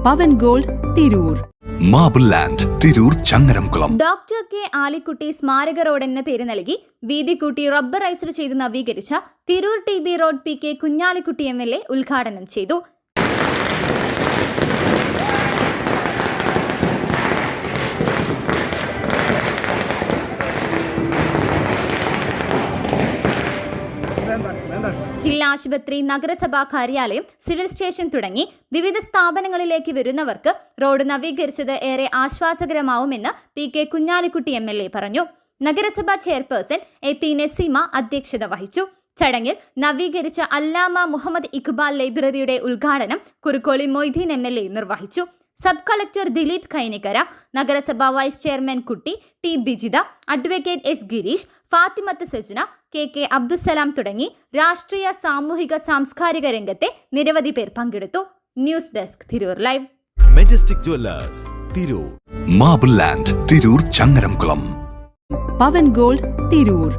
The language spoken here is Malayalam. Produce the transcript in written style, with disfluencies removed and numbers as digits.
പവൻ Gold Tirur, Marble Land Tirur Changaramkulam. Doctor K Alikutty സ്മാരക റോഡ് എന്ന പേര് നൽകി വീതി കൂട്ടി റബ്ബറൈസർ ചെയ്ത് നവീകരിച്ച Tirur TB road PK Kunhalikutty MLA ഉദ്ഘാടനം ചെയ്തു. ജില്ലാ ആശുപത്രി, നഗരസഭാ കാര്യാലയം, സിവിൽ സ്റ്റേഷൻ തുടങ്ങി വിവിധ സ്ഥാപനങ്ങളിലേക്ക് വരുന്നവർക്ക് റോഡ് നവീകരിച്ചത് ഏറെ ആശ്വാസകരമാവുമെന്ന് PK കുഞ്ഞാലിക്കുട്ടി MLA പറഞ്ഞു. നഗരസഭാ ചെയർപേഴ്സൺ AP നസീമ അധ്യക്ഷത വഹിച്ചു. ചടങ്ങിൽ നവീകരിച്ച അല്ലാമ മുഹമ്മദ് ഇഖ്ബാൽ ലൈബ്രറിയുടെ ഉദ്ഘാടനം കുറുക്കോളി മൊയ്തീൻ MLA നിർവഹിച്ചു. സബ് കളക്ടർ ദിലീപ് കൈനിക്കര, നഗരസഭാ vice chairman Kutty, T Bijitha, advocate S Girish, Fathimath Sajna, KK Abdussalam തുടങ്ങി രാഷ്ട്രീയ, സാമൂഹിക, സാംസ്കാരിക രംഗത്തെ നിരവധി പേർ പങ്കെടുത്തു. News Desk Tirur Live. Majestic Jewellers Tirur, Marble Land Tirur Changaramkulam. Pavan Gold Tirur.